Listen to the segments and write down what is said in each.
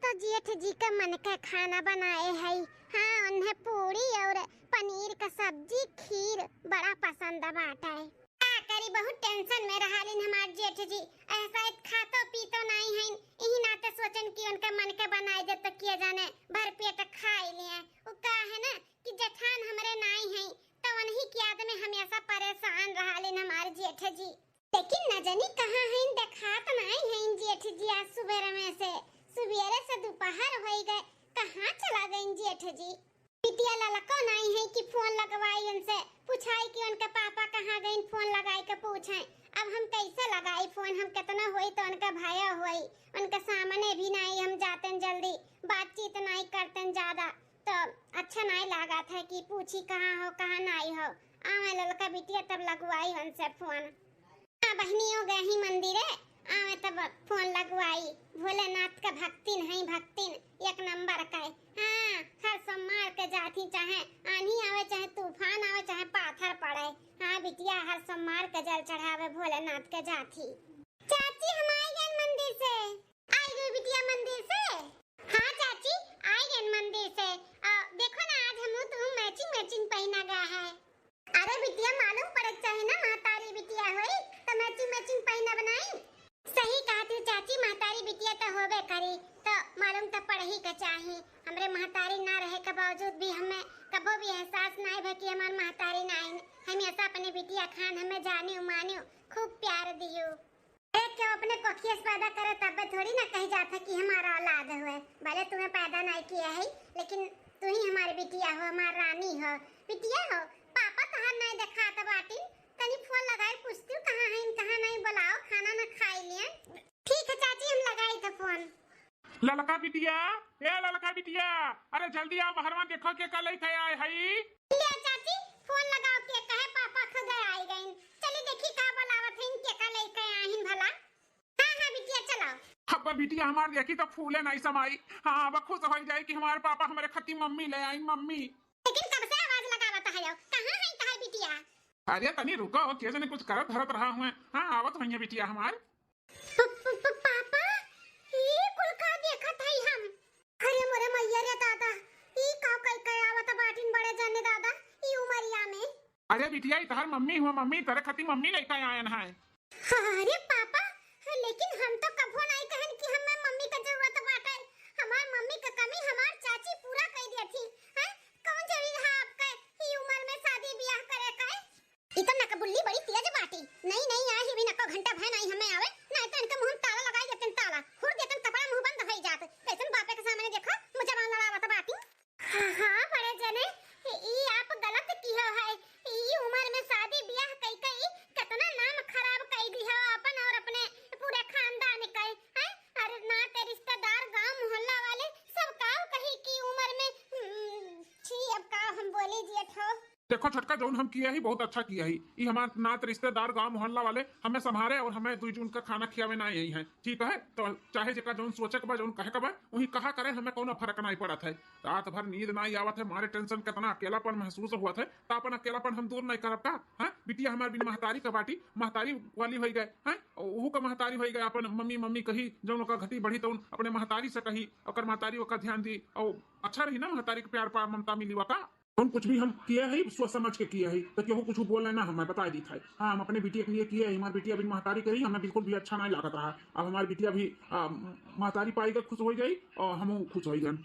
तो जेठ जी का मन का खाना बनाए है। हाँ, उन्हें पूरी और पनीर का सब्जी खीर बड़ा पसंद बाटा है। क्या करी, बहुत टेंशन में रहा लिन हमार जेठ जी। ऐसा खातो पीतो नहीं है, यही नाते सोचन कि उनका मन का बनाए दे तो किया जाने भर पेट खा लिए। वो का है ना कि जेठान हमारे नहीं है तो उन्हीं की याद में हमेशा परेशान रहा लिन हमार जेठ जी। लेकिन न जानी कहाँ है, देखा तो नहीं है जेठ जी। आज सुबह में से सुबेरे से दोपहर हो गए, कहाँ चला गए जेठ जी। बिटिया लाला को नहीं है कि फोन लगवाई उनसे पूछाई कि उनका पापा कहाँ गए, फोन लगाई के पूछे। अब हम कैसे लगाई फोन, हम कितना हुई तो उनका भाया हुई, उनके सामने भी नहीं हम जाते जल्दी बातचीत नहीं करते ज्यादा, तो अच्छा नहीं लगा था कि पूछी कहाँ हो कहाँ नहीं हो। आवे ललका बिटिया तब लगवाई उनसे फोन। बहनियों गए ही मंदिर है, आवे तब फोन लगवाई। भोलेनाथ का भक्तिन है, भक्तिन एक नंबर का है। हाँ, हर सोमवार के जाती, चाहे आंधी आवे चाहे तूफान आवे चाहे पाथर पड़े। हाँ बिटिया, हर सोमवार के जल चढ़ावे भोलेनाथ के जाती। चाची हम आई गए मंदिर से। आई गई बिटिया मंदिर से? हाँ चाची आई गए मंदिर से। देखो ना आज हम तुम मैचिंग पहना गया है। अरे बिटिया मालूम पड़े चाहे ना, महतारी बिटिया होई तो मैचिंग पहना बनाई। सही कहा तू चाची, महतारी बिटिया तो होबे करी तो मालूम तो पड़ ही के चाही। हमरे महतारी ना रहे के बावजूद भी हमें कबो भी एहसास नहीं भे कि हमार महतारी नहीं। हमेशा अपने बिटिया खान हमें जाने मानियो, खूब प्यार दियो। एक क्यों अपने कोखियस पैदा करे तब थोड़ी ना कही जाता कि हमारा औलाद हुए। भले तुम्हें पैदा नहीं किया है लेकिन तू ही हमारी बिटिया हो, हमारी रानी हो, बिटिया हो। पापा तहार नहीं देखा था बाटी, तनी फोन लगाए पूछती हूँ कहाँ है कहाँ नहीं, बुलाओ खाना ना खाई लिए। ठीक है चाची, हम लगाई था फोन। ललका बिटिया, ए ललका बिटिया, अरे जल्दी आओ बाहर में देखो के कल ही आए हई। ले चाची फोन लगाओ के कहे पापा खुद आई गए। चली देखी का बुलावत है के कल ही आहिन भला। हां बिटिया चलो। अब बिटिया हमार देखी तो फूले नहीं समाई। हां अब खुश हो जाए कि हमारे पापा हमारे खती मम्मी ले आई मम्मी। लेकिन कब से आवाज लगावत है, कहां है तहार बिटिया? अरे तनी रुको, कैसे ने कुछ करत धरत रहा हूं। हां आवत भैया बिटिया हमार। पापा ये कुल का देखत है हम? अरे मोरे मैया रे दादा, ई का कई आवत बाटिन बड़े जाने दादा ई उमरिया में। अरे बिटिया तहार मम्मी हुआ, मम्मी तेरे खती मम्मी लेके आयन है। अरे पापा, लेकिन हम तो कभो नहीं कहन कि हमें मम्मी का जरूरत बाटे। हमार मम्मी का कमी हमार चाची पूरा कर दी थी। हैं कौन जरूरी है आपके ई उम्र में शादी ब्याह करे का? इतना का बुल्ली बड़ी तेज बाटी। नहीं आज भी नको घंटा भय नहीं हमें आवे, नहीं तो इनके मुंह में ताला लगाई देतन, ताला हुर देतन, कपड़ा मुंह बंद हो जात। कैसन बापे के सामने देखो मुझे बांध लड़ावत बाटी। हां बड़े जने ई आप गलत कियो है। ई उम्र में शादी ब्याह कई कितना नाम खराब कई दी है अपन और अपने पूरे खानदान का। हैं अरे ना ते रिश्तेदार गांव मोहल्ला वाले सब का कही की उम्र में छी। अब का हम बोली जेठ हो। देखो छोटका जोन हम किया ही बहुत अच्छा किया ही। ये हमारे नात रिश्तेदार गांव मोहल्ला वाले हमें संभारे और हमें दुई जून का खाना खियावे ना यही है। ठीक है तो चाहे जेका जोन सोचे के बा जोन कहे के बा वही कहा करे, हमें कोनो फर्क नहीं पड़ा था। रात भर नींद नहीं आवत है, मारे टेंशन कितना अकेलापन महसूस हुआ था। तो अपन अकेलापन हम दूर नहीं करब का? हां बिटिया हमार बिन महतारी का बाटी महतारी वाली हो गए हैं, ओहू का महतारी हो गए। अपन मम्मी मम्मी कही जोन का घटी बढ़ी तो अपने महतारी से कही ओकर महतारी ओकर ध्यान दी और अच्छा रही ना, महतारी के प्यार पा ममता मिली का। हम कुछ भी हम किए है सोच समझ के किए है, तो केहू कुछ बोल ना हमें बता दी था। हाँ हम अपने बिटिया के लिए किए, हमारी बिटिया भी महतारी करी, हमें बिल्कुल भी अच्छा नहीं लगता रहा। अब हमारी बिटिया भी महतारी पाई खुश हो गई और हम खुश हो गए।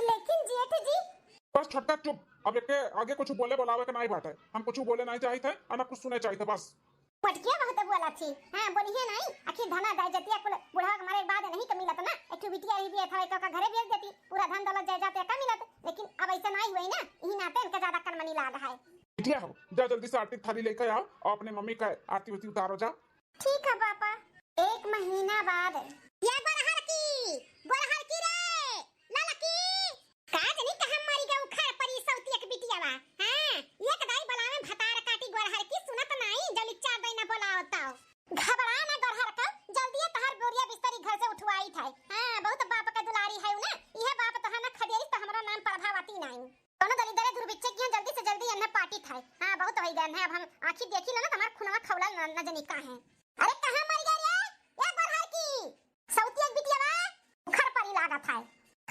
लेकिन जेठ जी बस छोटका चुप, अब एक आगे कुछ बोले बोलावे का नहीं बात है। हम कुछ बोले नहीं चाहिए थे और ना कुछ सुने चाहिए थे बस। पटकिया बहुत बोला थी। हां बोलिए नहीं, आखिर धना दाई जतिया कुल बुढ़ा हमारे बाद नहीं का मिलत ना। एक बिटिया रही दिया था एक का घरे भेज देती, पूरा धन दौलत जायदाद का मिलत। लेकिन अब ऐसा नहीं हुई ना, यही नाते इनका ज्यादा कर्मनी लाग है। बिटिया हो जा जल्दी से आरती थाली लेकर आओ और अपने मम्मी का आरती उती उतारो जा। ठीक है पापा। एक महीना बाद ये बरहर की रे ललकी का जनी कहां मरी गऊ खर परी सौती एक बिटिया बा। हां एक दाई बलावे भतार काटी गोरहर की सुनत नहीं, जल्दी चार दाई ना बोलावता। घबरा ना गोरहर का, जल्दी तहर बोरिया बिस्तरी घर से उठवाई थाई। हां बहुत बाप का दुलारी है ना, यह बाप तो ना खदेरी तो हमरा नाम प्रभावती नहीं। दोनों दली दरे दुर्बिच्चे की जल्दी से जल्दी अन्ना पार्टी थाई। हां बहुत हो गए हैं, अब हम आंखी देखी ना हमार खुनवा खौला न जनी का है। अरे कहां मर गई रे ये गोरहर की सौती एक बिटिया बा, खर परी लागत है।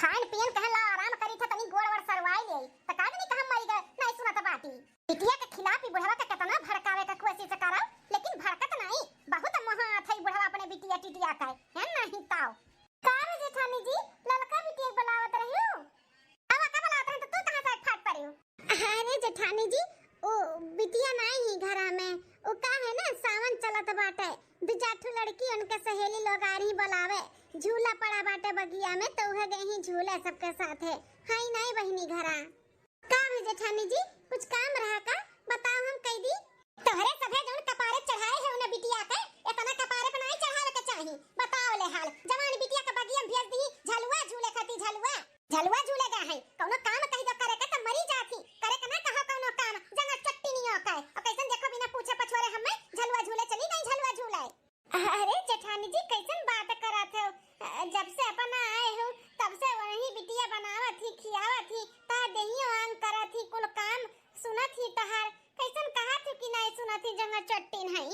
खान पियन कहे ला आराम करी था तनी गोड़ वर सरवाई ले त का नहीं कहा मरी गए नहीं सुना त बाटी बिटिया के खिलाफ ही बुढ़वा के कितना भड़कावे का कोशिश करा लेकिन भड़कत नहीं बहुत महा थई बुढ़वा अपने बिटिया टिटिया का है नहीं ताओ का रे जेठानी जी ललका बिटिया बुलावत रहियो अब का बुलावत है तो तू कहां से फट पड़ियो अरे जेठानी जी ओ बिटिया नहीं ही घरा में ओ का है ना सावन चलत बाटे दू चार लड़की उनके सहेली लोग आ रही बुलावे झूला पड़ा बाटे बगिया में तो वह गई झूला सबके साथ है हाई नहीं बहनी घरा का है जेठानी जी कुछ काम रहा का बताओ हम कह दी तोहरे सभे जौन कपारे चढ़ाए है उन्हें बिटिया के इतना कपारे पर नहीं चढ़ावे के चाही बताओ ले हाल जवान बिटिया के बगिया भेज दी झलुआ झूले खाती झलुआ झूलेगा है कोनो काम कहि दो करे के त मरी जाती करे के ना कहो कोनो काम जना चट्टी नहीं होता है और कैसन देखो बिना पूछे पछोरे हमें झलुआ झूले चली गई झलुआ झूले अरे जेठानी जी कैसन बात करत हो जब से अपन आए हो तब से वही बिटिया बनावत थी खियावत थी ता देहियो आन करत थी कुल काम सुनत थी तहार कैसन कहा थी कि नहीं सुनत थी जंगा चट्टीन है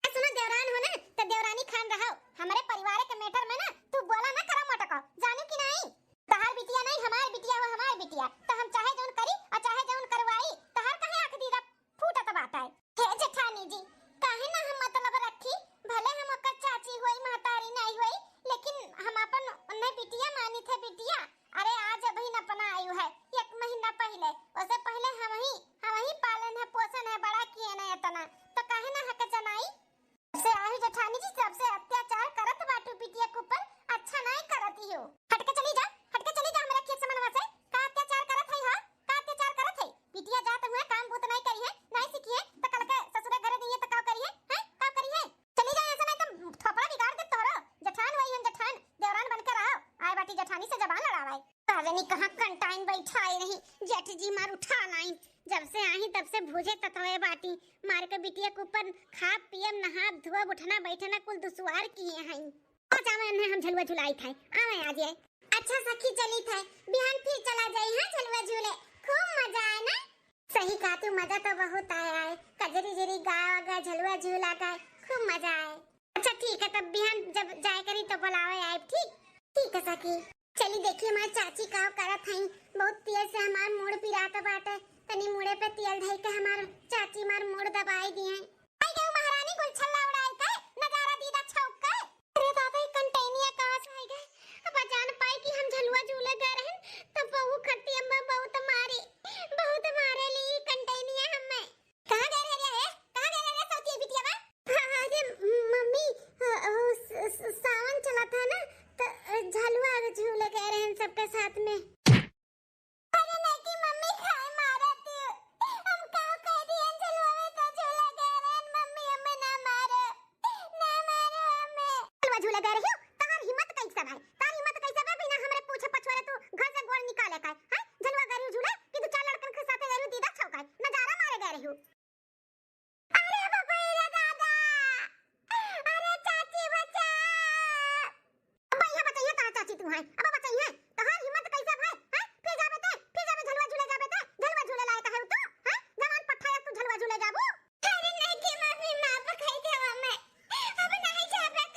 सुनो देवरान हो ना तो देवरानी खान रहो हमारे परिवार के मैटर में ना तू बोला ना करो मटको जानू कि नहीं तहार बिटिया नहीं हमारी बिटिया वो हमारी बिटिया तो हम चाहे जौन करी और चाहे जौन करवाई तहार कहे आंख दीदा फूटत बात है हे जेठानी जी काहे ना हम मतलब रखी भले हम ओकर चाची होई महतारी नहीं होई लेकिन हम अपन उन्हें बिटिया मानी थे बिटिया अरे आज अभी न अपना आयु है 1 महीना पहले उससे पहले हम ही पालन है पोषण है बड़ा किए ना इतना तो काहे ना हक जनाई से आही जेठानी जी सबसे अत्याचार करत बाटू बिटिया के ऊपर अच्छा नहीं करती हो हट के चली जा हमरा खेत समनवा से का अत्याचार करत है हां का अत्याचार करत है बिटिया जात हुए काम भूत नहीं करी है नहीं सीखी है तो कल के ससुरे घर दिए तो का करिए हैं का करिए चली जा ऐसा नहीं तो थोपड़ा बिगाड़ दे तोरो जेठान वही हम जेठान देवरान बनकर रहो आए बाटी जेठानी से जबान लड़ावाई काजनी कहां कंटाइन बैठाई रही जेठ जी मार उठा लाई जब से आई तब से भूजे ततवे बाटी मार के बिटिया के ऊपर खा पियम नहा धोआ उठना बैठना कुल दुसवार किए हैं और जावे ने हम झलुआ झुलाई थे आवे आज ये अच्छा सखी चली थे बिहान फिर चला जाई हां झलुआ झूले खूब मजा आए ना सही कहा तू मजा तो बहुत आया है कजरी जरी गावा गा झलुआ झूला का खूब मजा आए अच्छा ठीक है तब बिहान जब जाए करी तो बुलावे आए ठीक है सखी चली देखिए हमारी चाची का करत हई बहुत तेज से हमार मुड़ पिरात बाटे तनी मुड़े पे तेल धई के हमार चाची मार मुड़ दबाई दिए आई गई महारानी कुल छल्ला उड़ाई के नजारा दीदा छौक के अरे दादा ये कंटेनिया कहां से आई गए अब जान पाई कि हम झलुआ झूले गए रहन तब बहु खट्टी अम्मा बहुत मारे ली कंटेनिया हमें कहां गए रे सोती बिटिया अरे मम्मी सावन चला था ना तो झलुआ झूले गए रहन सबके साथ में झूले गए रही तहार हिम्मत कैसे भाई तार हिम्मत कैसे बे बिना हमरे पूछे पछोरे तू घर से गोड़ निकाले का है झलुआ गए झूले कि दो चार लड़कन के साथे गए दीदा छौका नजारा मारे गए रही अरे बाबा रे दादा अरे चाची बचा भैया बताइए कहां चाची तू है अब बताइए तहार हिम्मत कैसे भाई है फिर जाबे झलुआ झूले जाबे झलुआ झूले लाए का है तू है जवान पठाया तू झलुआ झूले जाबू अरे नहीं की मम्मी माफ कर दे हमें अब नहीं जाबे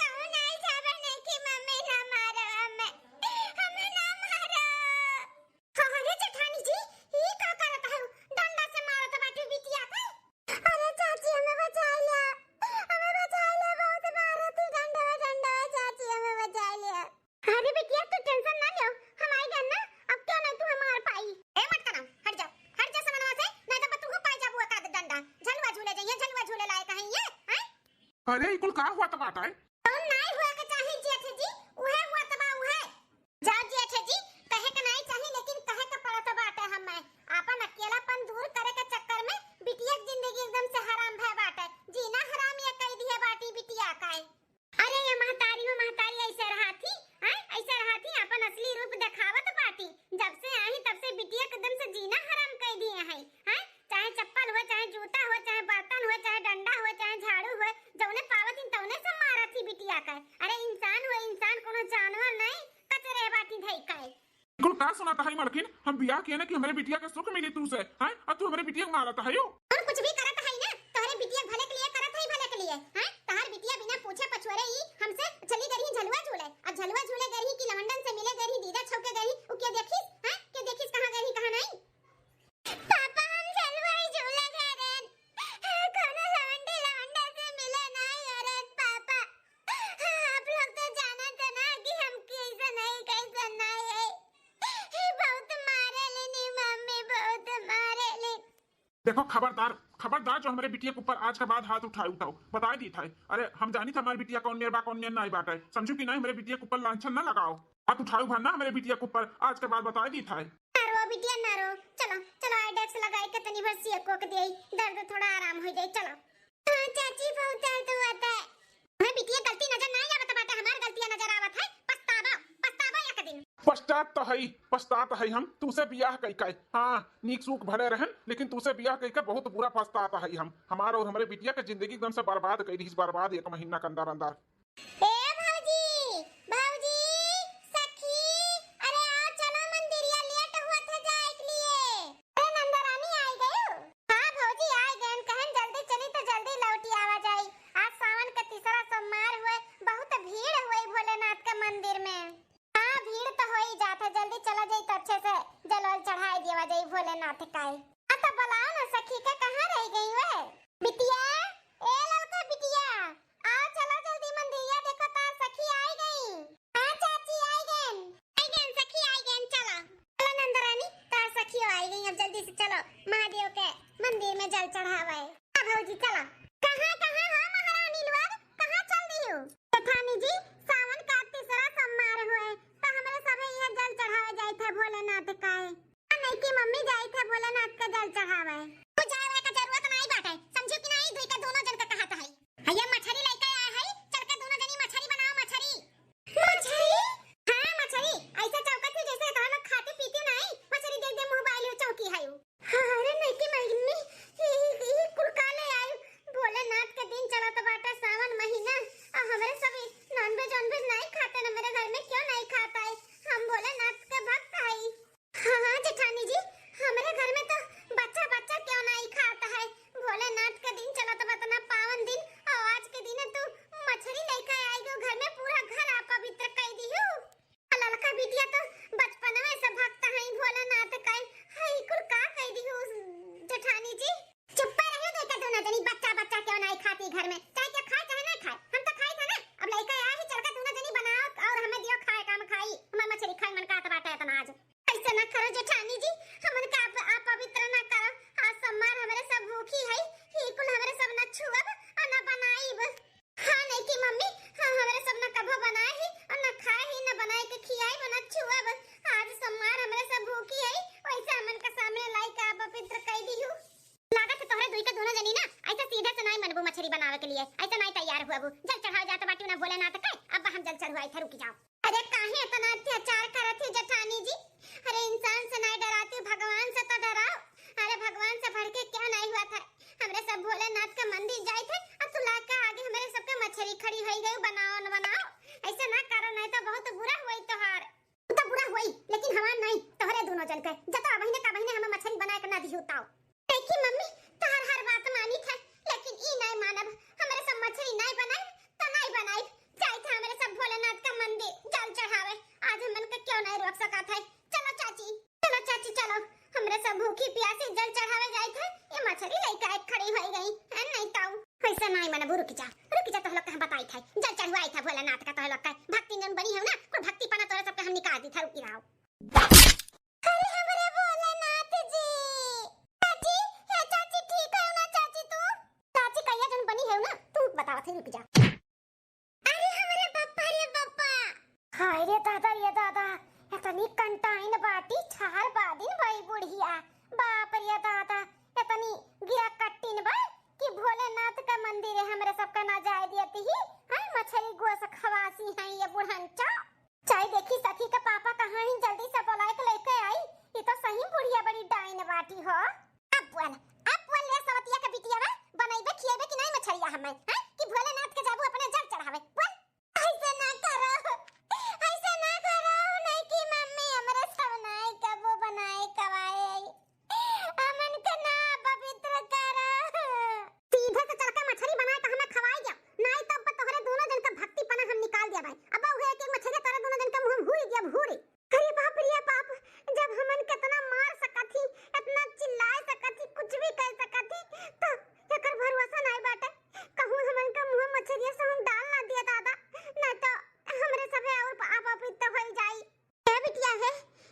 अरे कुल का हुआ त बात है नहीं हुआ के चाहे जेठ जी उहे हुआ तबा उहे जा जेठ जी कहे के नहीं चाहिए लेकिन कहे के पड़त बाटे हमें अपन अकेलापन दूर करे के चक्कर में बिटिया की जिंदगी एकदम से हराम भय बाटे जीना हराम ये कह दिए बाटी बिटिया का अरे ये महतारी ऐसे रहाती हैं ऐसे रहाती अपन असली रूप दिखावत बाटी जब से आई तब से बिटिया एकदम से जीना हराम कह दिए हैं चाहे चप्पल हो चाहे जूता हो चाहे बर्तन हो चाहे डंडा हो चाहे झाड़ू हो जौने पावत तौने से मारा थी बिटिया का अरे इंसान हो इंसान कोनो जानवर नहीं कचरे बाटी धई का कुल का सुनाता है मलकिन हम बियाह किए ना कि हमारे बिटिया के सुख मिली तू से हैं और तू हमारे बिटिया को मारता है यो और कुछ भी करत है ना तोहरे बिटिया भले के लिए करत है भले के लिए हैं तहार बिटिया बिना पूछे पछोरे ही हमसे चली गई झलुआ झूले और झलुआ झूले गई कि लवंडन से मिले गई दीदा छौके गई देखो खबरदार खबरदार, जो हमारे बिटिया के ऊपर आज के बाद हाथ उठाओ बता दी था। अरे हम जानी था हमारी बिटिया कौन मेरे बा कौन मेरे नहीं बात है, समझू कि नहीं, हमारे बिटिया के ऊपर लांछन ना लगाओ। हाथ उठाओ भरना हमारे बिटिया के ऊपर आज के बाद बता दी था। नारो बिटिया नारो, चलो चलो आइडेक्स लगाई के तनी भर सियको के देई, दर्द थोड़ा आराम हो जाए। चलो हाँ चाची बहुत दर्द होता है। हमें बिटिया गलती नजर नहीं आवत बाटे, हमार गलतियां नजर आवत है। पछतावा पछतावा एक दिन। पश्चात है हम तुमसे बियाह कई कई, हाँ नीक सूख भले रहन, लेकिन तुमसे बियाह कई का बहुत बुरा पछताता है हम। हमारा और हमारे बिटिया के जिंदगी एकदम से बर्बाद कर दी, बर्बाद 1 महीना के अंदर अंदर। ए भौजी भौजी सखी, अरे आओ चलो मंदिरिया, लेट हुआ था जाए के लिए। अरे नंदरानी आई गई हो? हाँ भौजी आई गए, कहन जल्दी चली तो जल्दी लौटी आवा जाई। आज सावन का तीसरा सोमवार हुए, बहुत भीड़ हुई भोलेनाथ के मंदिर में। हाँ भीड़ तो हो ही जाता, जल्दी चला जाई तो अच्छे से जल वल चढ़ाई दिया जाई भोलेनाथ का। तो बुलाओ ना सखी के, कहाँ रह गई वे बिटिया? ए लड़का बिटिया आओ चलो जल्दी मंदिरिया, देखो तार सखी आई गई। हाँ चाची आई गई सखी आई गई। चलो चलो नंदरानी, तार सखी आई गई, अब जल्दी से चलो महादेव के मंदिर में जल चढ़ावे। अब भौजी चलो। कहाँ कहाँ हो महारानी लोग, कहाँ चल रही हो? जेठानी जी सावन का तीसरा सोमवार हुए तो हमरे सभे यहाँ जल चढ़ावे जाए थे भोलेनाथ का। नहीं की मम्मी जाए थे भोलेनाथ का जल चढ़ावे। तू जाए का जरूरत नहीं बाटे, समझो कि नहीं, दुई का दोनों जन का कहत है। भैया मछली लेके आया है, चल के दोनों जनी मछली बनाओ। मछली हाँ मछली ऐसे चौकत है जैसे हम लोग खाते पीते नहीं, मछली देख दे मोबाइल में चौकी है। अरे नहीं की मम्मी ये कुलका ले आई, भोलेनाथ के दिन चला तो बाटा सावन महीना, और हमारे सब नॉनवेज नहीं खाते ना, मेरे घर में क्यों नहीं खाता है, हम भोलेनाथ के भक्त है। हाँ जेठानी जी हमारे घर में तो बच्चा बच्चा क्यों नहीं खाता है, भोलेनाथ का दिन चला तो बतना पावन दिन, और आज के दिन तू मछली लेकर आई हो, घर में पूरा घर आप पवित्र कर दी हो। लड़का बिटिया तो बचपन में से भक्त है भोलेनाथ का, हाय कुल का कर दी हो जेठानी जी। चुप रहियो, देखा दोनों जनी बच्चा बच्चा क्यों नहीं खाती घर में, चाहे क्या खाए चाहे ना खाए, हम तो खाए थे ना। अब लेकर आया है, चल के दोनों जनी बनाओ और हमें दियो खाए, काम खाई हमार मछली खाई मन का तो बाटा है तना। आज ऐसे ना करो जेठानी जी, हमन का आप पवित्र ना करो, आज सोमवार हमारे सब भूखी है, ही कुल हमारे सब न छुअब और न बनाईब। हाँ नहीं की मम्मी, हाँ हमारे सब न कभो बनाए ही और न खाए ही, न बनाए के खियाई और न छुअब। आज सोमवार हमारे सब भूखी है, वैसे हमन का सामने लाई का पवित्र कर दी हूं। लागत है तोहरे दुई के दोनों जनी ना ऐसे सीधे से नहीं मनबू मछली बनावे के लिए, ऐसे नहीं तैयार हुआ जल चढ़ाओ जाते बाटी ना भोलेनाथ का। अब हम जल चढ़वाई थे, रुक जाओ। अरे काहे इतना अत्याचार करत है जेठानी जी, अरे इंसान से नहीं डराती, भगवान से तो डराओ। अरे भगवान से बढ़ के क्या नहीं हुआ था, हमरे सब भोलेनाथ का मंदिर जाए थे, अब तू लाके आगे हमारे सबके मछली खड़ी हो गई, बनाओ न बनाओ, ऐसे ना करो नहीं तो बहुत बुरा हुई तोहार। तो बुरा हुई लेकिन हमार नहीं, तोहरे दोनों जन के जता बहिने का बहिने हमें मछली बनाए के ना दिहुताओ। देखी मम्मी तोहर हर बात मानी था, लेकिन ई नहीं मानब, हमारे सब मछली नहीं बनाई तो नहीं बनाई, जाए थे हमारे सब भोलेनाथ का मंदिर जल चढ़ावे। आज हमन के क्यों नहीं रोक सका था। चलो चाची चलो, हमरे सब भूखी प्यासी जल चढ़ावे जाए थे, ये मछली लेके खड़ी हो गई है नहीं ताऊ। ऐसा नहीं मानब, रुक जा तो हम लोग कहां बताई था, जल चढ़वाई था भोलेनाथ का, तो हम लोग का भक्ति जन बनी है ना, कोई भक्ति पना तोरे सबके हम निकाल दी था। रुकी रहो। अरे हमरे भोलेनाथ जी, चाची हे चाची ठीक है ना चाची? तू चाची कहिया जन बनी है ना, तू बतावा थे, रुक जा। अरे हमरे पप्पा रे पप्पा, हाय रे दादा ये दादा, इतनी कंटाइन बाटी छार बादिन भाई बुढ़िया, बाप रे दादा इतनी गिरा कट्टिन बा कि भोलेनाथ का मंदिर है, हमरे सबका ना जाए देती ही, हाय मछली गोस खवासी है ये बुढ़ंचा। चाय देखी सखी का पापा कहां ही, जल्दी से बुलाए के लेके आई, ये तो सही बुढ़िया बड़ी डाइन बाटी हो। अब बोल ले सवतिया का बिटिया बा, बनैबे खिएबे कि नहीं मछलिया हमें, हैं कि भोलेनाथ के जाबू अपने जल चढ़ावे? बोल ऐसे ना करो, नहीं की मम्मी हमरे सब नहीं कबो बनाए कवाए, अमन के ना पवित्र करो। सीधे से चल के मछली बनाए तो हमें खवाई जा, नहीं तो अब तोहरे दोनों जन का भक्ति पना हम निकाल दिया भाई। अब वो एक एक मछली तोरे दोनों जन का मुंह भूरी दिया भूरी। अरे बाप रे बाप, जब हमन कितना मार सकथी, इतना चिल्ला सकथी, कुछ भी कर सकथी, तो एकर भरोसा नहीं बाटे, कहूं हमन का मुंह मछली से हम डाल ना दिया दादा, नहीं तो हमरे सबे और आप पवित्र हो जाई। ए बिटिया है,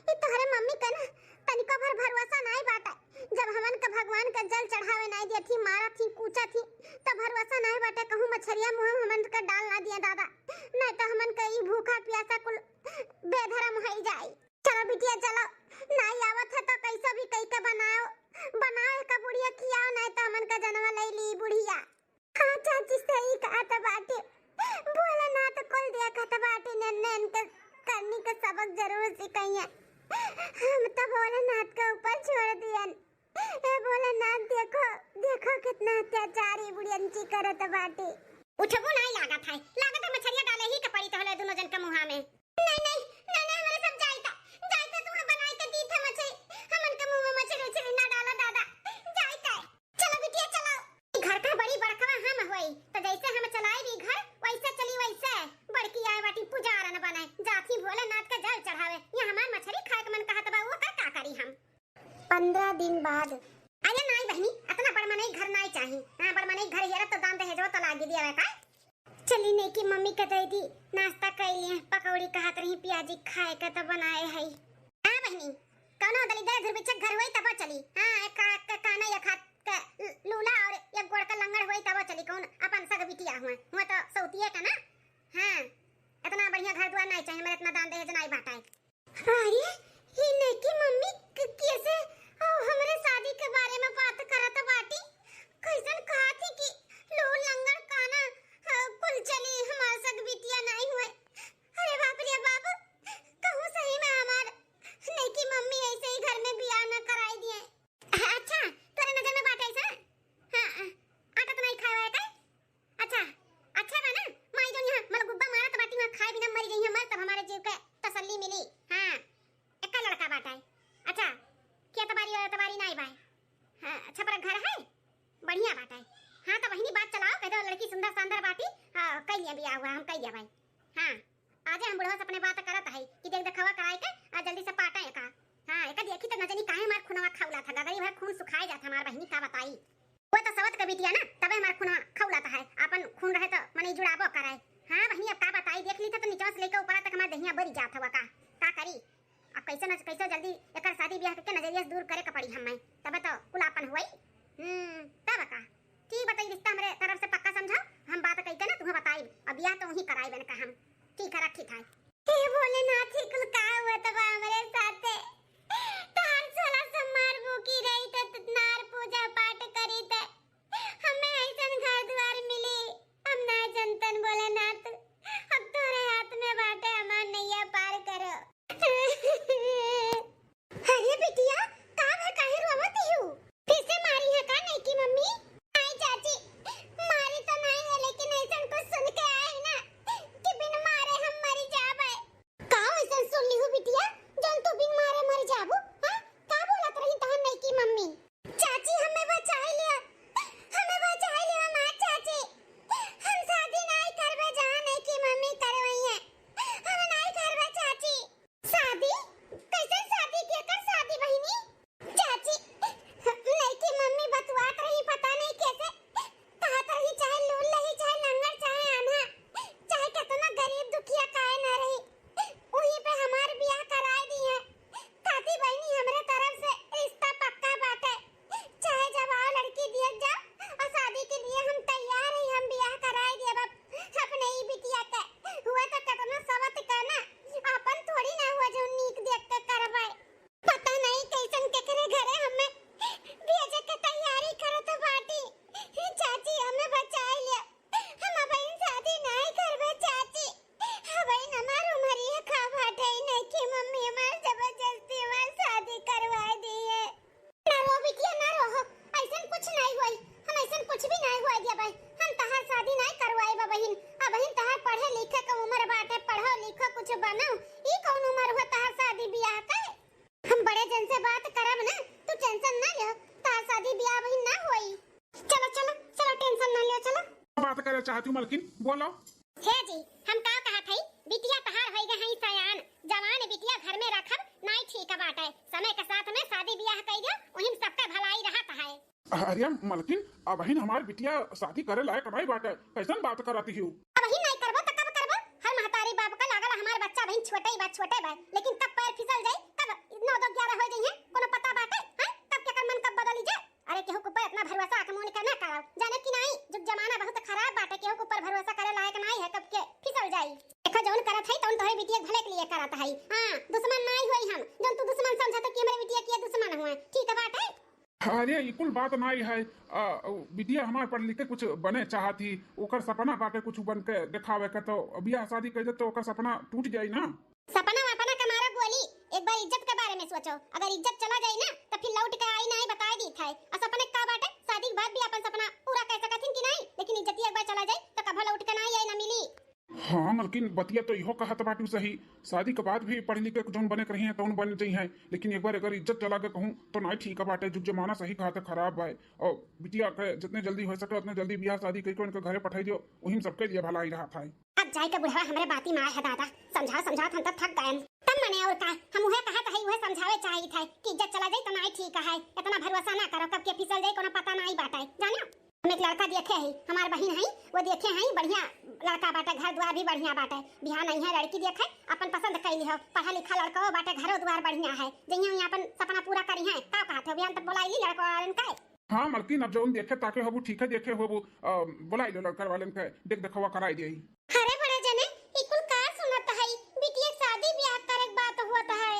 ई तोहरे मम्मी के ना तनिको भर भरोसा नहीं बाटा। जब हमन का भगवान का जल चढ़ावे नहीं दिया थी, मारा थी, कूचा थी, तब भरोसा नहीं बाटा कहूं मछरिया मुंह हमन का डाल ना दिया दादा, नहीं तो हमन का ई भूखा प्यासा कुल बेधर्म हो जाए। चलो बिटिया चलो, नहीं आवत है तो कैसा भी कई का बनाओ का बुढ़िया खियाओ, नहीं तो हमन का जनवा ले ली बुढ़िया। हाँ चाची सही कहा था बाटे, बोला ना तो कल दिया कहता बाटे नैन का करनी का सबक जरूर सिखाइए। हम तो भोलेनाथ के ऊपर छोड़ दिया। भोलेनाथ देखो कितना अत्याचारी बुढ़ियंची करत बाटे। उठबो नहीं लागत है मछरिया डाले ही के पड़ी तो हले दोनों जन के मुंह में। नहीं हमारे सब जाइता तू बनाई के दी था मछली, हमन के मुंह में मछली ना डालो दादा, जाइता। चलो बिटिया चलो, घर का बड़ी बड़कवा हम होई तो जैसे हम चलाई भी घर वैसे चली वैसे बड़की आए बाटी पुजारा न बनाए, जाती भोलेनाथ का जल चढ़ावे, ये हमार मछली खाए के मन कहत बा, वो का करी हम। 15 दिन बाद अरे नहीं बहनी, इतना बड़ मने घर नहीं चाहिए। हां बड़ मने घर हेरा तो दान दहेजो तो लागी दिया है का। चली ने की मम्मी के दे दी, नाश्ता कर लिए, पकौड़ी कहत रही प्याजी खाए के तो बनाए है। हां बहनी कनो दली दे धुर बिचक घर होई तब चली। हां एक काना या खात लूला और एक गोड़ का लंगड़ होई तब चली, कौन अपन सग बिटिया हुआ तो सौतिए का ना। हां इतना बढ़िया घर द्वार नहीं चाहिए, मेरे इतना दान दहेज नहीं बाटाए। अरे ये ने की मम्मी कैसे हमरे शादी के बारे में बात करत बाटी, कैसन कहा थी कि लूल लंगड़ काना कुल चली हमार सग बिटिया नहीं हुए। अरे बाप रे बाप, कहूं सही में हमार नहीं की मम्मी ऐसे ही घर में बियाह न कराई दिए। अच्छा तेरे नजर में बात ऐसा? हां आटा तो नहीं खाया है का? अच्छा बा ना, माई जो यहां मलगुब्बा मारा तो बाटी में खाए बिना मर गई हमर, तब हमारे जीव के तसल्ली मिली। हां एक लड़का बाटा है। अच्छा क्या तुम्हारी नहीं भाई? हां अच्छा पर घर है बढ़िया बात है। हां तो वही बात चलाओ, कह दो लड़की सुंदर शानदार बाटी कह लिया बियाह हुआ, हम कह दिया भाई। हां आज हम बुढ़वा से अपने बात करत है कि देख देखवा कराए के जल्दी से पाटा है का। हां एक देखी तो नजनी काहे मार खुनवा खौला था, गगरी भर खून सुखाए जात हमार बहनी का बताई। वो तो सवत का बिटिया ना, तबे हमार खुनवा खौला था है, अपन खून रहे तो मने जुड़ाबो कराए। हां बहनी अब का बताई, देख ली तो नीचे से लेकर ऊपर तक हमार दहिया बरी जात हुआ का करी। अब कैसे जल्दी एकर शादी ब्याह के नजरिया से दूर करे के पड़ी हमें, तब तो कुलापन हुई। तब का ठीक बताई, रिश्ता हमरे तरफ से पक्का समझाओ, हम बात कही के ना तुम्हें बताई, अब ब्याह तो वही कराई बन का हम। ठीक है रखी था। हे भोलेनाथ ही कुल का हुआ तब हमरे साथे, तार सोला समार भूखी रही त नार पूजा पाठ करी त हमें ऐसन घर द्वार मिली, हम ना जनतन भोलेनाथ, अब तोरे हाथ में बाटे, हमार नैया पार करो। अरे बिटिया काहे रोवत हो? फिर से मारी है का नहीं की मम्मी? नहीं चाची मारी तो नहीं है, लेकिन ऐसा कुछ सुन के आए ना कि बिन मारे हम मर जाबे। का ऐसा सुन ली हो बिटिया, जन तू बिन मारे मर जाबू? हां का बोलत रही तहन नहीं की मम्मी? चाची हमें बचा लिया मां चाची, हम शादी नहीं करबे जहां नहीं की मम्मी करवई है, हम नहीं करबे चाची। शादी कैसे शादी के कर शादी बहिनी? चाची नहीं की मम्मी बतवात रही, पता नहीं कैसे कहत रही, चाहे लूल रही, चाहे लंगड़, चाहे आन्हा, चाहे कितना गरीब दुखिया काहे न रही, वहीं पे हमार ब्याह कराए दी है। खाती बहिनी हमरे तरफ से रिश्ता पक्का बात है, चाहे जब आओ लड़की दिया जा, और शादी के लिए हम तैयार हैं, हम ब्याह कराए दिए अपने ही बिटिया के। हुआ तो कितना सवत का ना, अपन थोड़ी ना हुआ जो नीक देख के करवाए। पता नहीं कैसन केकरे घरे हमें भेजे के तैयारी करत बाटी। चाची हमें बचा लिया, हम बहन शादी नहीं करबे चाची, बहन हमार उम्र है खा बाटे नहीं कि मम्मी हमार जबरदस्ती हमार शादी करवा दी है। ना रो बिटिया ना रो, ऐसन कुछ नहीं होई, हम ऐसन कुछ भी नहीं हुआ दिया भाई, हम तहार शादी नहीं करवाए बा बहन। अब बहन तहार पढ़े लिखे का उम्र बाटे, पढ़ो लिखो कुछ बनो, ई कौन उम्र हुआ तहार शादी ब्याह के? हम बड़े जन से बात करब ना, तू टेंशन ना ले, तहार शादी ब्याह बहन ना होई। चलो टेंशन ना ले, चलो बात करे चाहती हूँ मलकिन, बोलो। हे जी हम का कहत हई, बिटिया तहार होई गई सयान, जवान बिटिया घर में रखब नहीं ठीक बाटे, समय के साथ में शादी ब्याह कई दो, वहीं सबका भलाई रहत है। अरे मलकिन अब बहन हमार बिटिया शादी करे लायक नहीं बाटे, कैसन बात करती हूँ? अब ही नहीं करबो तो कब करबो? हर महतारी बाप का लागल हमार बच्चा बहन छोटे ही बा, छोटे बा, लेकिन कब पैर फिसल जाई, कब 9 10 11 हो जाई है, कोनो पता बाटे हैं? कब के मन कब बदली जाए। अरे केहू के ऊपर इतना भरोसा के मुंह ना कराओ, जाने कि नहीं जुग जमाना बहुत खराब बाटे, केहू के ऊपर भरोसा करे लायक नहीं है, कब के फिसल जाई। देखो जौन करत है तौन तोहरे बिटिया भले के लिए करत है। हां दुश्मन नहीं होई हम, जौन तू दुश्मन समझत कि हमरे बिटिया के दुश्मन हुए, ठीक है बात है। अरे ये कुल बात नहीं है। बिटिया हमार पढ़ लिख के कुछ बने चाहती, ओकर सपना बाटे कुछ बन के दिखावे के, तो बियाह शादी कर दे तो ओकर सपना टूट जाई ना। सपना वपना का मारा गोली, एक बार इज्जत के बारे में सोचो, अगर इज्जत चला जाए ना तो फिर लौट के आई नहीं बता दी था। और सपने का बाटे शादी के बाद भी अपन सपना पूरा कर सकथिन कि नहीं, लेकिन इज्जत एक बार चला जाए तो कभी लौट के नहीं आई ना मिली। हाँ लेकिन बतिया तो इहो कहत बाटू सही, शादी के बाद भी पढ़ लिख के जौन बने रही है तौन बन जाई है, लेकिन एक बार अगर इज्जत चला के कहूँ तो नहीं ठीक बाटे। जुग जमाना सही कहा तो खराब है, और बिटिया के जितने जल्दी हो सके उतने जल्दी बियाह शादी करके उनके घरे पठाई दियो, वही सबके लिए भला ही रहा था। अब जाए के बुढ़वा हमरे बाती मार है दादा, समझा समझा हम तो थक गए। तब मने और का हम उहे कहत है, उहे समझावे चाहिए था कि इज्जत चला जाए तो नहीं ठीक है, इतना भरोसा ना करो, कब के फिसल जाए कोनो पता नहीं बाटे। जानो हम एक लड़का देखे है, हमार बहन है, वो देखे है बढ़िया लड़का बाटे, घर द्वार भी बढ़िया बाटे, बियाह नहीं है, लड़की देखे अपन पसंद कैली हो, पढ़ा लिखा लड़का हो बाटे, घरो द्वार बढ़िया है, जइया यहाँ अपन सपना पूरा करी है। का कहत हो बियान तक बोलाइली लड़का वालन का। हाँ मलकिन अब जौन देखे ताके हो ठीक है, देखे हो बुलाई लो लड़का वालन के, देख देखवा कराई दे। अरे बड़े जने इकुल का सुनत है, बिटिया शादी ब्याह करे के बात होत है।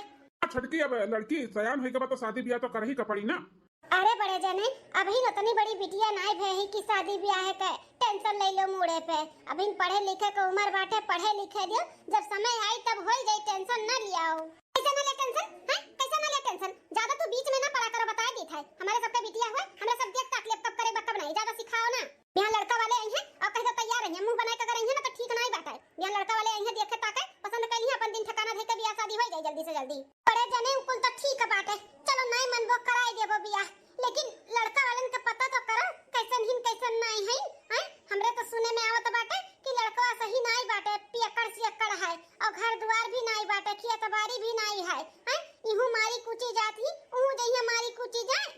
छटकी अब लड़की सयान होई के बाद तो शादी ब्याह तो कर ही का पड़ी ना। अरे बड़े जने अभी इतनी बड़ी बिटिया नहीं भई कि शादी ब्याह के टेंशन ले लो मुड़े पे, अभी पढ़े लिखे के उम्र बाटे, पढ़े लिखे दियो, जब समय आई तब हो जाए, टेंशन न लियाओ। कैसे न ले टेंशन है, कैसे न ले टेंशन, ज्यादा तू बीच में ना पड़ा करो, बता दी था हमारे सबके बिटिया हुए, हमरा सब देख ताक ले कब करे कब नहीं, ज्यादा सिखाओ ना। यहाँ लड़का वाले आई हैं और कहीं तो तैयार रहिए, मुंह बना के अगर आई हैं ना तो ठीक नहीं बात है। यहाँ लड़का वाले आई हैं देखे ताके पसंद कर लिया, अपन दिन ठिकाना दे के बियाह शादी हो जाए जल्दी से जल्दी। बड़े जने कुल तो ठीक बात है, चलो नहीं मन वो कराई देबो बियाह, लेकिन लड़का वालन का पता तो करो कैसन हिन कैसन नहीं है। हैं हमरे तो सुने में आवत बाटे कि लड़का सही नहीं बाटे, पियक्कड़ सियक्कड़ है और घर द्वार भी नहीं बाटे, खेत बाड़ी भी नहीं है। हैं इहू मारी कुची जाती, उहू जइया मारी कुची जाए।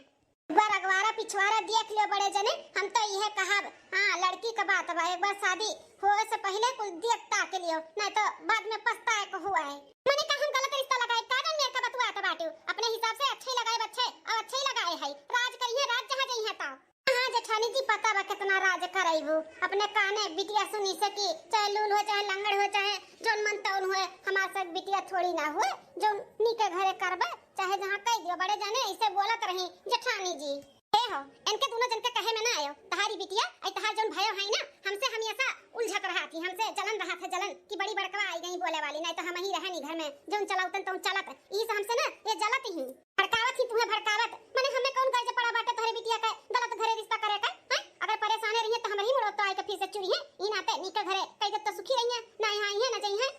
बार अगवारा पिछवाड़ा देख लियो बड़े जने, हम तो यह कहब हां लड़की का बात बा, एक बार शादी होए से पहले कुल देख ताक लियो, नहीं तो बाद में पछताए को हुआ है। मैंने कहा हम गलत रिश्ता लगाए का जान मेरे का बतुआ तो बाटू, अपने हिसाब से अच्छे लगाए बच्चे और अच्छे ही लगाए है, राज करिए राज जहां जई है ता। हां जेठानी जी पता बा कितना राज करैबू, अपने काने बिटिया सुनी से की चाहे लूल हो चाहे लंगड़ हो चाहे जोन मन तौन होए, हमार सब बिटिया थोड़ी ना हुए जो नीके घरे करबे चाहे जहां कह दियो। बड़े जाने ऐसे बोलत रही जेठानी जी ए हो, इनके दोनों जन के कहे में ना आयो, तहारी बिटिया आई तहार जोन भयो है ना, हमसे हमेशा उलझक रहा थी, हमसे जलन रहा था जलन कि बड़ी बड़कवा आई गई बोले वाली, नहीं तो हम ही रहनी घर में जोन चलाउतन तो चलत, ई से हमसे ना ये जलत ही भड़कावत ही तुम्हें भड़कावत, माने हमें कौन गर्ज पड़ा बाटे तोहरे बिटिया के गलत घरे रिश्ता करे का हैं। अगर परेशान रही तो हम ही मुड़ो तो आई के फिर से चुरी है, ई नाते नीके घरे कई तो सुखी रही है ना, यहाँ आई है ना जई है।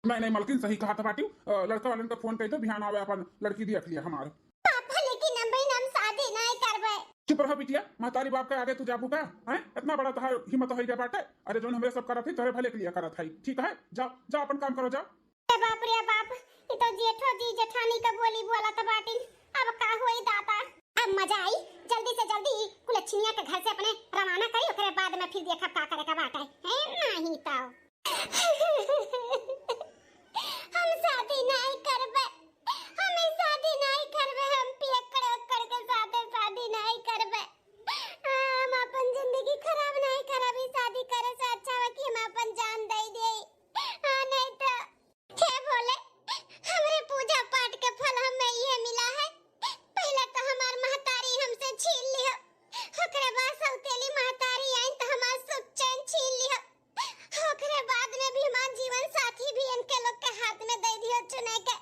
नहीं मलकिन सही कहा था बाटी, लड़का वालन का फोन कर दो, ध्यान आवे अपन लड़की देख लिया हमारे। पापा लेकिन हम भाई हम शादी नहीं करबे। चुप रहो बिटिया, महतारी बाप के आगे तू जाबू का हैं, इतना बड़ा तहार हिम्मत होई जा बाटे। अरे जोन हमरे सब करत है तोरे भले के लिए करत है, ठीक है जाओ जाओ अपन काम करो जाओ। ए बाप रे बाप, ये तो जेठो जी जेठानी का बोली बोला तो बाटी, अब का होई दाता। अब मजा आई, जल्दी से जल्दी कुलच्छिनिया के घर से अपने रवाना करी, ओकरे बाद में फिर देखब का करे का बाटे है नहीं तो। हम शादी नहीं करबे, हम शादी नहीं करबे, हम पियक्कड़ ओक्कड़ के साथे शादी नहीं करबे, हम अपन जिंदगी खराब नहीं करबी, शादी करे से अच्छा है कि हम अपन जान दे दे। हां नहीं तो हे भोले हमरे पूजा पाठ के फल हमें ये मिला है, पहले तो हमार महतारी हमसे छीन लियो, ओकरे बाद सौतेली महतारी आई तो हमार सुख चैन छीन लियो, ओकरे बाद में भी हमार जीवन साथी भी इनके लोग के हाथ में दे दियो चुने के।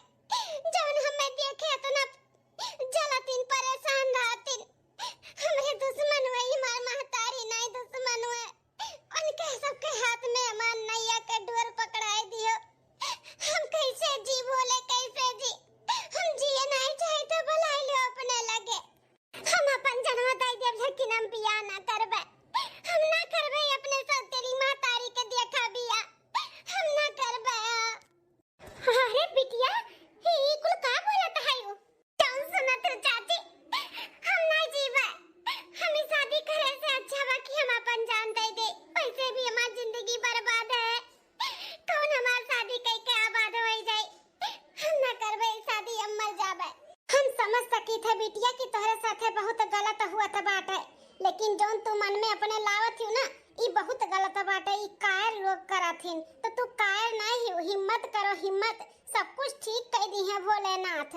था बिटिया कि तोहरे साथे बहुत गलत हुआ था बाटे, लेकिन जोन तू मन में अपने लावत हूँ ना ई बहुत गलत बाटे। ई कायर लोग करथिन तो तू कायर नहीं हो, हिम्मत करो हिम्मत, सब कुछ ठीक कर दी है भोलेनाथ।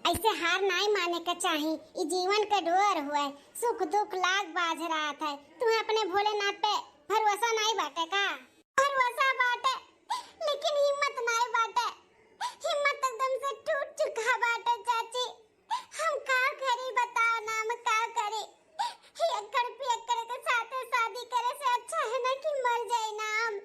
ऐसे हार नहीं माने का चाहिए, ई जीवन का डोर हुआ है, सुख दुख लाग बाज रहा था। तुम्हें अपने भोलेनाथ पे भरोसा नहीं बाटे का? भरोसा बाटे लेकिन हिम्मत नहीं बाटे, हिम्मत एकदम से टूट चुका बाटे चाची। हम का करी बताओ ना, हम का करी? एकड़ पे एकड़ के साथ शादी करे से अच्छा है ना कि मर जाए ना। हम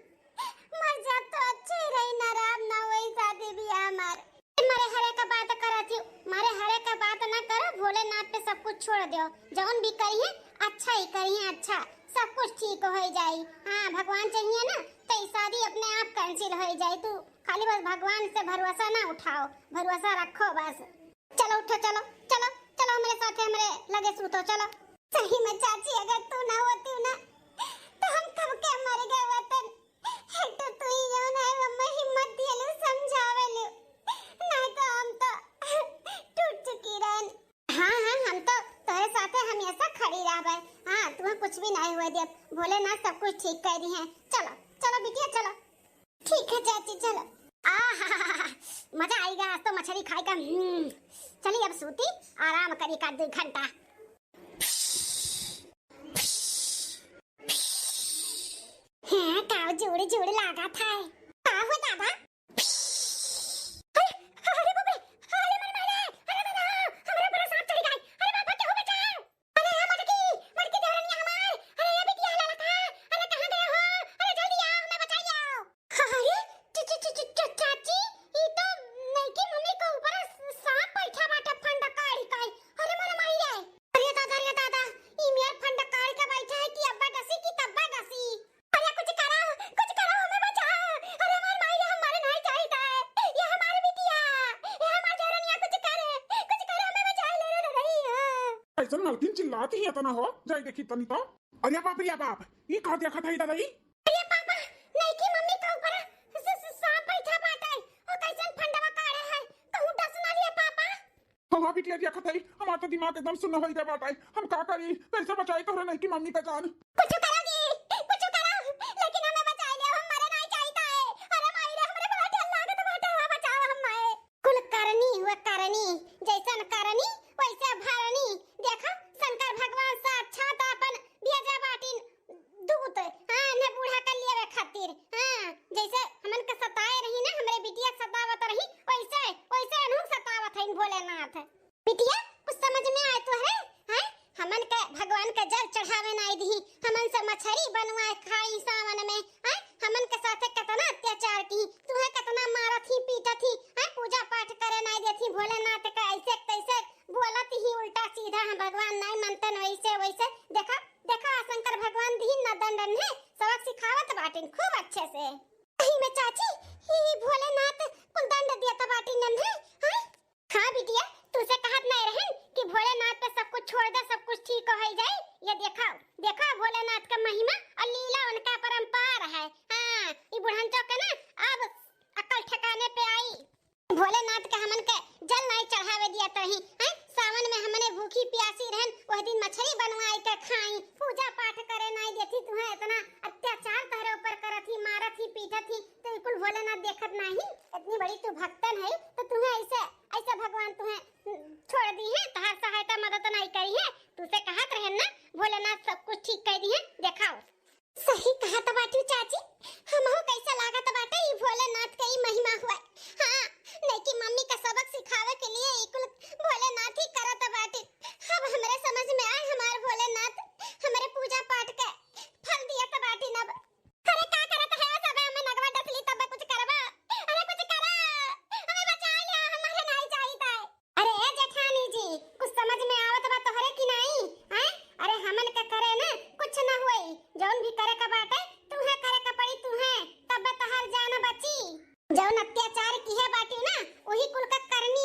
मर जा तो अच्छे ही रही ना, राम ना वही शादी ब्याह हमारे। मारे हरे का बात करती हूँ, मारे हरे का बात ना करो, भोलेनाथ पे सब कुछ छोड़ दो। जौन भी करिए अच्छा ही करिए, अच्छा सब कुछ ठीक हो जाए। हाँ भगवान चाहिए ना तो ये शादी अपने आप कैंसिल हो जाए। तू खाली बस भगवान से भरोसा ना उठाओ, भरोसा रखो बस। चलो उठो, चलो चलो चलो मेरे साथ, हमारे लगे सूतो चलो। सही में चाची अगर तू ना होती ना तो हम कब के मर गए वतन। तो तू ही जौन है मम्मा हिम्मत दियलु समझावेलु, नहीं तो हम तो टूट चुकी रहन। हाँ हाँ हम तो तेरे साथ हमेशा खड़ी रहबे। हाँ तुम्हें कुछ भी नहीं हुआ दे, भोलेनाथ सब कुछ ठीक कर दी है। चलो चलो बिटिया चलो। ठीक है चाची चलो। मजा आएगा आज तो मछली खाए का। चलिए अब सूती आराम करी का 2 घंटा। हाँ काव जोड़ी जोड़ी लागा था। का हो दादा? अरे बाप रे, अरे मर मारे, अरे दादा हमारे ऊपर सांप चढ़ गया। अरे बाप क्या हो बचाओ? अरे मटकी देवरानी हमार, अरे ये बिटिया लाला था। अरे कहां गए हो? अरे जल्दी आओ हमें बचाइए। अरे चाची ये तो नहीं की मम्मी को ऊपर सांप बैठा बाटा फंडकारी का। अरे मर मारे, अरे दादा ये मेरा फंडकारी का बैठा है कि अब्बा डसी की तब्बा डसी। अरे कुछ करो हमें बचाओ। अरे मर मारे हमारे नहीं चाहिए, ये हमारी बिटिया, ये हमारी जरनिया, कुछ करे हमें बचा ले रही है। ऐसा मलकिन चिल्लाती है तना हो जाए देखी तनी तो। अरे बाप रे बाप, ये कहा देखा था दादाई? अरे पापा नहीं की मम्मी का ऊपर सांप बैठा बाटा है और कैसन फंडवा काढ़े है, कहूं डस ना लिए पापा। हाँ बिटिया देखा था, हमारा तो दिमाग एकदम सुन्न हो गया बाटा है। हम का करी, कैसे बचाई तो नहीं की मम्मी का जान। कुछ करोगी, कुछ करो लेकिन हमें बचा ले, हम मरे नहीं चाहिए। अरे मायरे हमरे बड़ा डर लागत बाटे, बचाओ हमें। कुल करनी हुआ करनी, जैसन करनी वैसे भरनी। देखा शंकर भगवान साक्षात अपन भेजा बाटिन दूत, हां ने बूढ़ा कर लिए खातिर। हां जैसे हमन के सताए रही ना, हमरे बिटिया सतावत रही, वैसे अनु सतावत है भोलेनाथ। बिटिया कुछ समझ में आए तो है? हैं हमन के भगवान का जल चढ़ावे नहीं दी, हमन से मछली बनवाए खाई सावन में। हैं हमन के साथे कितना अत्याचार की, तुम्हें कितना मारत ही पीटत ही, हैं पूजा पाठ करे नहीं देती भोलेनाथ का। ऐसे कैसे बोलत ही उल्टा सीधा, हम भगवान नहीं मानतन वैसे। देखा शंकर भगवान दी न दंडन है, सबक सिखावत बाटिन खूब अच्छे से। सही में चाची ही भोलेनाथ कुल दंड दिया बाटिन नन है। हाँ बिटिया तुझसे कहत नहीं रहन कि भोलेनाथ पे सब कुछ छोड़ दे, सब कुछ ठीक हो जाए। ये देखा भोलेनाथ का महिमा और लीला उनका परंपार है। हाँ ये बुढ़ंचो के ना अब अकल ठिकाने पे आई। भोलेनाथ का हमन के जल नहीं चढ़ावे दिया तही, हैं सावन में हमने भूखी प्यासी रहन, वह दिन मछली बनवाई के खाई, पूजा पाठ करे नहीं देती। तुम्हें इतना अत्याचार तहरे ऊपर करत ही, मारत ही, पीटत ही, तो कुल भोलेनाथ देखत नहीं। इतनी बड़ी तू भक्तन है तो तुम्हें ऐसे भगवान तुम्हें छोड़ दी है, तहार सहायता मदद नहीं करी है। तुझसे कहत रहन ना भोलेनाथ सब कुछ ठीक कर दी है। देखाओ सही कहत बाटी चाची, हमहु कैसा लागत बाटे ई भोलेनाथ के ई महिमा हुआ। हां नहीं कि मम्मी का सबक सिखावे के लिए ई कुल भोलेनाथ ही करत बाटी। अब हमरे समझ में आए हमार भोलेनाथ हमरे पूजा पाठ के फल दिया त बाटी नब। अरे का करत है सब हमें नगवा डसली तब कुछ करबा। अरे कुछ करा हमें बचा लिया, हमारे नहीं चाहिए। अरे ए जेठानी जी कुछ समझ में आवत बा तोहरे की नहीं? हैं अरे हमन के करे ना कुछ ना होई, जौन भी करे का बाटे तुम्हें करे का पड़ी, तुम्हें तब तहर जान बची। जौन अत्याचार की है बाटी ना वही कुल का करनी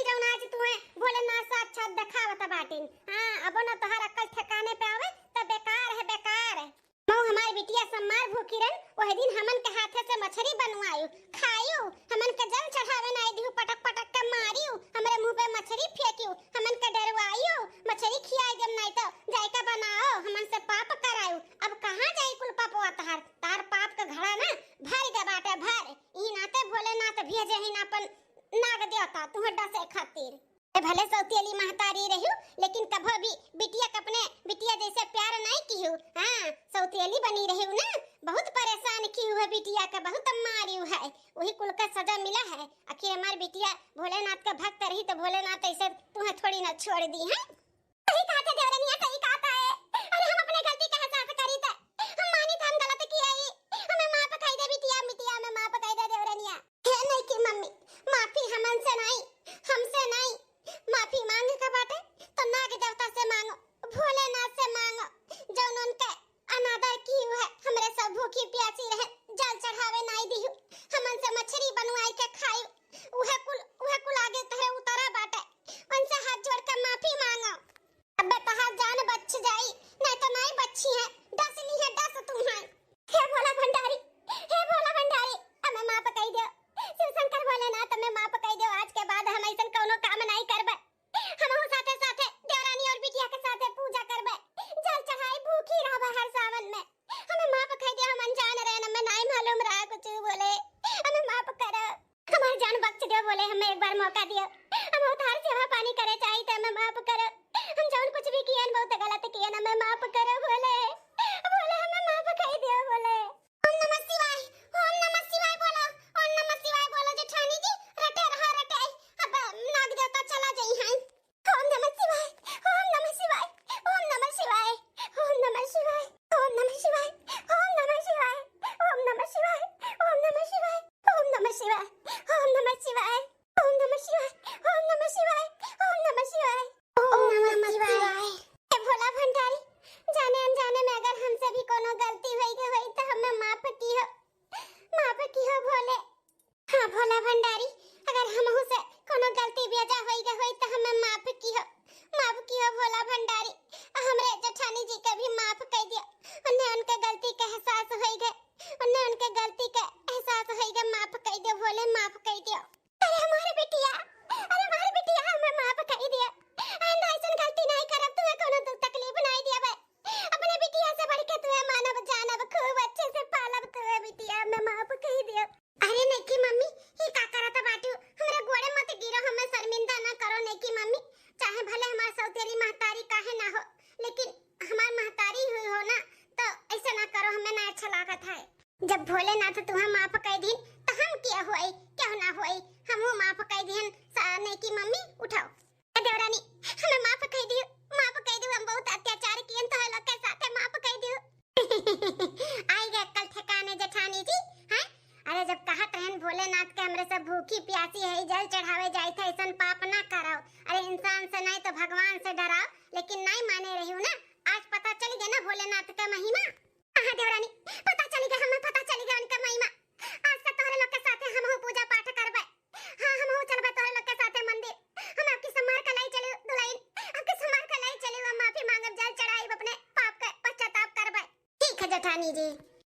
जौन आज तुम्हें भोलेनाथ साक्षात दिखावत बाटी। हां अब न तोहर अकल ठिकाने पे आवे त बेकार है। मौ हमारी बिटिया सम्मार भूखी रन, वह दिन हमन के हाथे से मछली बनवायु खायु, हमन के जल चढ़ावे नहीं दिहु, पटक के मारियु, हमरे मुंह पे मछली फेंकियु, हमन के तू डसे खातिर। ए भले सौतेली महतारी रहियो लेकिन कभी भी बिटिया के अपने बिटिया जैसे प्यार नहीं कियो। हां सौतेली बनी रहियो ना, बहुत परेशान कियो है बिटिया का, बहुत मारियो है, वही कुल का सजा मिला है। आखिर हमार बिटिया भोलेनाथ का भक्त रही तो भोलेनाथ ऐसे तुम्हें थोड़ी ना छोड़ दी है। सही कहा था देवरनिया, सही कहा है। अरे हम अपने गलती का एहसास करी था, हम मानी था हम गलत किया ही, हमें माफ कर दे बिटिया, बिटिया में माफ कर दे देवरनिया। है नहीं कि मम्मी माफी हमसे नहीं, हमसे नहीं, माफी मांगे का बाटे तो नाग देवता से मांगो, भोलेनाथ से मांगो, जो उनके अनादर की है, हमरे सब भूखी प्यासी रहे, जल चढ़ावे नहीं दिहु, हमन से मछली बनवाई के खाई, उहे कुल आगे तहे उतारा बाटे, उनसे हाथ जोड़ के माफी मांगो। अब तहार जान बच जाई, नहीं तो नहीं बची है, डस ली है, डस तुम है। हे भोला भंडारी, हे भोला भंडारी, हमें माफ कर दो, शिव शंकर भोलेनाथ हमें माफ कर दो। आज के बाद हम ऐसा कोनो काम नहीं करबे, हम साथे साथे देवरानी और बिटिया के साथे पूजा करबे, जल चढ़ाई, भूखी रहबे हर सावन में। हमें माफ कर दो, हम अनजान रहे, हमें नहीं मालूम रहा कुछ बोले, हमें माफ करो, हमारी जान बख्श दो बोले, हमें एक बार मौका दियो, हम उधार सेवा पानी करे चाहिए तो हमें माफ करो, हम जौन कुछ भी किए बहुत गलत किए, हमें माफ करो बोले, बोले हमें माफ कर दो बोले। ओम नमः शिवाय, ओम नमः शिवाय बोलो, ओम नमः शिवाय बोलो जेठानी जी, रटे रहा रटे, अब नाग देवता चला जाई हैं। ओम नमः शिवाय, ओम नमः शिवाय, ओम नमः शिवाय, ओम नमः शिवाय, ओम नमः शिवाय, ओम नमः शिवाय, ओम नमः शिवाय, ओम नमः शिवाय, ओम नमः शिवाय, ओम नमः शिवाय, ओम नमः शिवाय, ओम नमः शिवाय, ओम नमः शिवाय, ओम नमः शिवाय। हे भोला भंडारी, जाने अनजाने में अगर हमसे भी कोनो गलती हुई तो हमें माफ कियो, माफ कियो भोले। हाँ भोला भंडारी, अगर हमहु से कोनो गलती बेजा होई तो हमें माफ कियो भोला भंडारी। हमरे जेठानी जी के भी माफ कर दियो, उन्हें उनके गलती का एहसास होई गए, उन्हें उनके गलती का एहसास होई गए, माफ कर दियो भोले, माफ कर दियो। अरे हमारी बिटिया, अरे हमारी बिटिया, हमें माफ कर दियो, आइंदा ऐसा गलती नहीं करब, तुम्हें कोनो दुख तकलीफ नहीं दिया बे, अपने बिटिया से बढ़ के तुम्हें मानव जानब, खूब अच्छे से पालब तुम्हें बिटिया, हमें माफ कर दियो। अरे नहीं की मम्मी, ये का करत बाटू, हमरे गोड़े मत गिरो, हमें शर्मिंदा ना करो नहीं की मम्मी, चाहे भले हमार सौतेली महतारी काहे ना हो, लेकिन हमार महतारी हुई हो ना तो ऐसा ना करो, हमें ना अच्छा लागत है। जब भोलेनाथ तुम्हें माफ कर दिन तो हम क्या होई, क्या ना होई, हमहु माफ कर दिहन नहीं की मम्मी। उठाओ देवरानी, हमें माफ कर दियो, माफ कर दियो, हम बहुत अत्याचार किए तो लोग के साथ, माफ कर दियो। आई गए कल ठिकाने जेठानी जी हैं। अरे जब कहत रहन भोलेनाथ के हमरे सब भूखी प्यासी है, जल चढ़ावे जाई थे, ऐसा पाप ना कराओ, अरे इंसान से नहीं तो भगवान से डराओ, लेकिन नहीं माने रही हूँ ना, आज पता चल गया ना भोलेनाथ का महिमा। हाँ देवरानी, पता चल गया, हमें पता चल गया उनका महिमा, आज से तोहरे लोग के साथ हमहु पूजा पाठ करबे। हाँ हमहु चलबे तोहरे लोग के साथ मंदिर, हम आपकी समार का लाई चले दुल्हन, आपके समार का लाई चले, हम माफी मांगब, जल चढ़ाई, अपने पाप का पश्चाताप करबे। ठीक है जेठानी जी।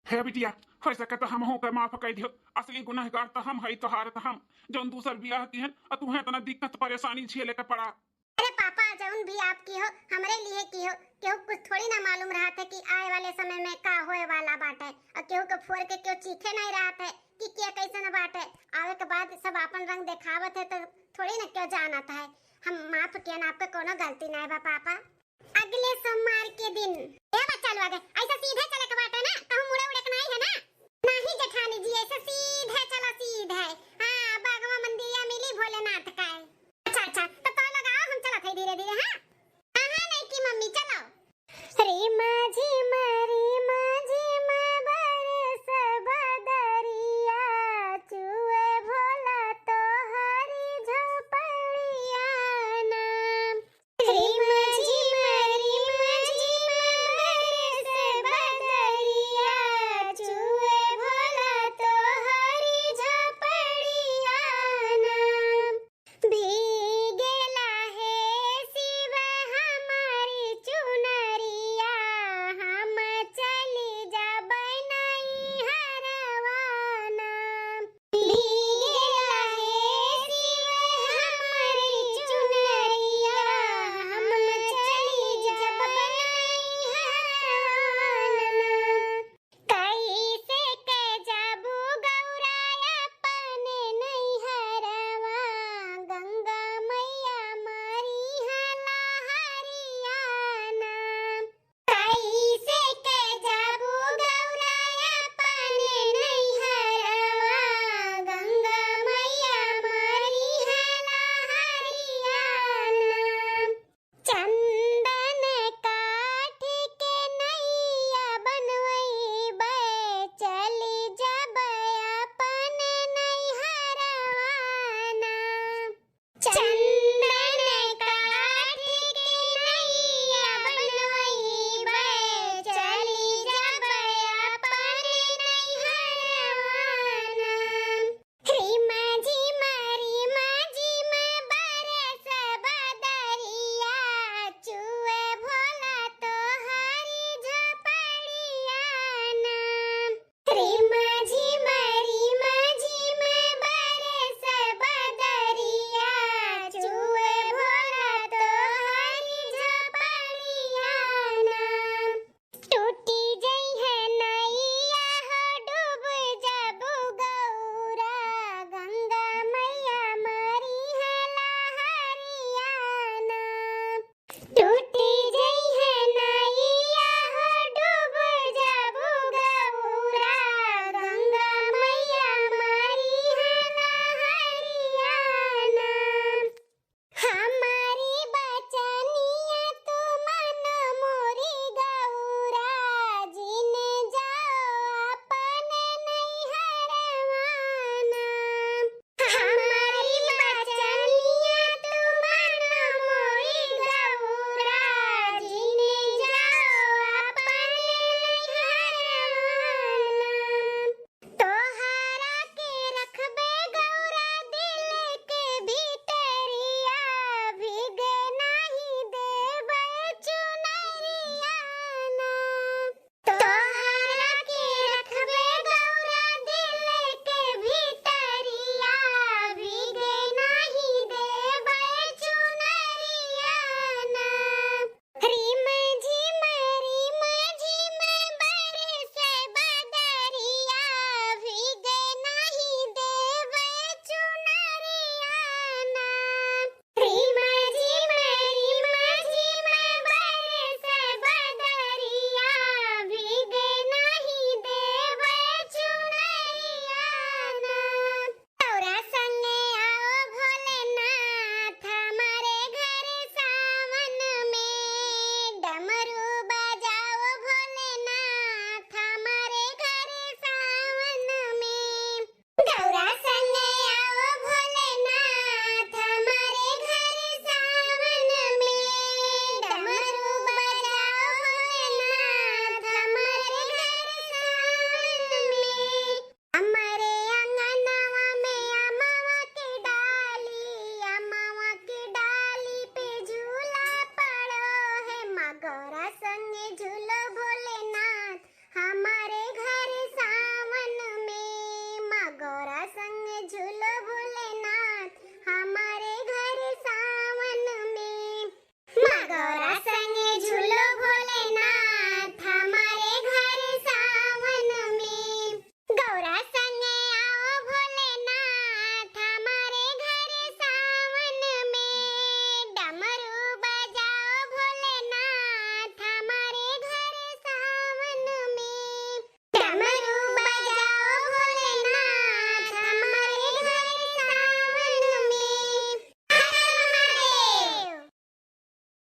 हे बिटिया, हो सके तो हमहू के माफ कर दियो, असली गुनहगार तो हम हई, तोहार तो हम, जौन दूसर बियाह की हन और तुम्हें इतना दिक्कत परेशानी झेले के पड़ा। अरे पापा, जौन भी आपकी हो हमरे लिए की हो, केहू कुछ थोड़ी ना मालूम रहा था कि आए वाले समय में का होए वाला बाटे, और केहू को फोड़ के केहू चीखे नहीं रहा था कि क्या कैसे बाटे, आवे के बाद सब अपन रंग दिखावत है तो थोड़ी ना क्यों जानता है। हम माफ किए ना, आपके कोनो गलती नहीं बा पापा। अगले सोमवार के दिन ए बच्चा लोग ऐसा सीधे चले के बाटे ना, कहूं मुड़े उड़े के नहीं है ना, नहीं जेठानी जी, ऐसा सीधे चलो सीधे। हां बागवा मंदिया मिली भोलेनाथ